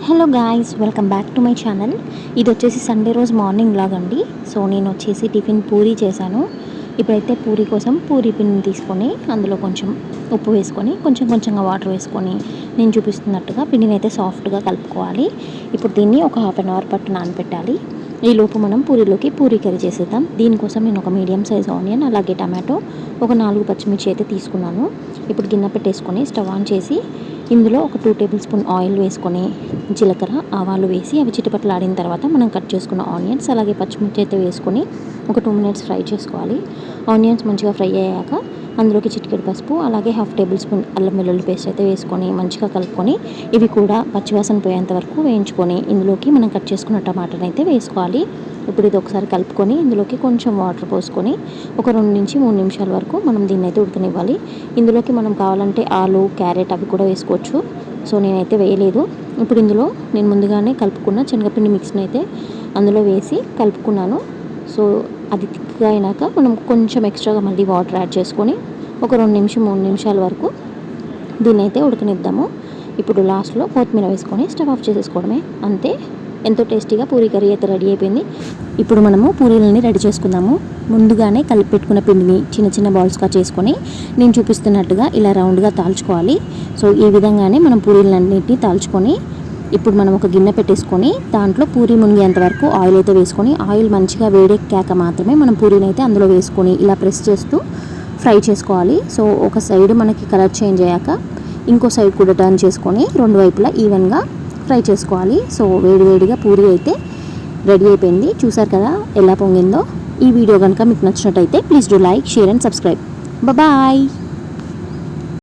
Hello guys, welcome back to my channel. ఇది వచ్చేసి Sunday రోజు మార్నింగ్ వ్లాగ్ అండి. సో నేను వచ్చేసి టిఫిన్ పూరీ చేశాను. ఇప్పుడైతే పూరీ కోసం పూరీ పిండిని తీసుకొని అందులో కొంచెం ఉప్పు వేసుకొని కొంచెంగా వాటర్ వేసుకొని నేను చూపిస్తున్నట్టుగా పిండిని అయితే సాఫ్ట్గా కలుపుకోవాలి. ఇప్పుడు దీన్ని ఒక హాఫ్ అన్ అవర్ పట్టు నానబెట్టాలి. ఈలోపు మనం పూరీలోకి పూరీ కర్రీ చేసేద్దాం. దీనికోసం నేను ఒక మీడియం సైజ్ ఆనియన్, అలాగే టమాటో, ఒక 4 పచ్చిమిర్చి అయితే తీసుకున్నాను. ఇప్పుడు గిన్నె పెట్టేసుకొని స్టవ్ ఆన్ చేసి ఇందులో ఒక 2 టేబుల్ స్పూన్ ఆయిల్ వేసుకొని జీలకర్ర, ఆవాలు వేసి అవి చిటపటలాడిన తర్వాత మనం కట్ చేసుకున్న ఆనియన్స్ అలాగే పచ్చిమిర్చి అయితే వేసుకొని ఒక 2 మినిట్స్ ఫ్రై చేసుకోవాలి. ఆనియన్స్ మంచిగా ఫ్రై అయ్యాక అందులోకి చిటికెడు పసుపు అలాగే హాఫ్ టేబుల్ స్పూన్ అల్లం వెల్లుల్లి పేస్ట్ అయితే వేసుకొని మంచిగా కలుపుకొని ఇవి కూడా పచ్చివాసన పోయేంత వరకు వేయించుకొని ఇందులోకి మనం కట్ చేసుకున్న టమాటాని అయితే వేసుకోవాలి. ఇప్పుడు ఇది ఒకసారి కలుపుకొని ఇందులోకి కొంచెం వాటర్ పోసుకొని ఒక 2 నుంచి 3 నిమిషాల వరకు మనం దీన్ని అయితే ఉడకనివ్వాలి. ఇందులోకి మనం కావాలంటే ఆలు, క్యారెట్ అవి కూడా వేసుకోవచ్చు. సో నేనైతే వేయలేదు. ఇప్పుడు ఇందులో నేను ముందుగానే కలుపుకున్న శనగపిండి మిక్స్ని అయితే అందులో వేసి కలుపుకున్నాను. సో అది థిక్గా అయినాక మనం కొంచెం ఎక్స్ట్రాగా మళ్ళీ వాటర్ యాడ్ చేసుకొని ఒక 2 నుంచి 3 నిమిషాల వరకు దీన్ని అయితే ఉడకనిద్దాము. ఇప్పుడు లాస్ట్లో కొత్తిమీర వేసుకొని స్టవ్ ఆఫ్ చేసేసుకోవడమే, అంతే. ఎంతో టేస్టీగా పూరీ కర్రీ అయితే రెడీ అయిపోయింది. ఇప్పుడు మనము పూరీలని రెడీ చేసుకుందాము. ముందుగానే కలిపి పెట్టుకున్న పిండిని చిన్న బాల్స్గా చేసుకొని నేను చూపిస్తున్నట్టుగా ఇలా రౌండ్గా తాల్చుకోవాలి. సో ఈ విధంగానే మనం పూరీలన్నింటినీ తాల్చుకొని ఇప్పుడు మనం ఒక గిన్నె పెట్టేసుకొని దాంట్లో పూరీ మునిగేంత వరకు ఆయిల్ అయితే వేసుకొని ఆయిల్ మంచిగా వేడెక్కాక మాత్రమే మనం పూరీని అయితే అందులో వేసుకొని ఇలా ప్రెస్ చేస్తూ ఫ్రై చేసుకోవాలి. సో ఒక సైడ్ మనకి కలర్ చేంజ్ అయ్యాక ఇంకో సైడ్ కూడా టర్న్ చేసుకొని 2 వైపులా ఈవెన్గా ఫ్రై చేసుకోవాలి. సో వేడివేడిగా పూరీ అయితే రెడీ అయిపోయింది. చూసారు కదా ఎలా పొంగిందో. ఈ వీడియో కనుక మీకు నచ్చినట్టయితే please do like, share and subscribe. Bye.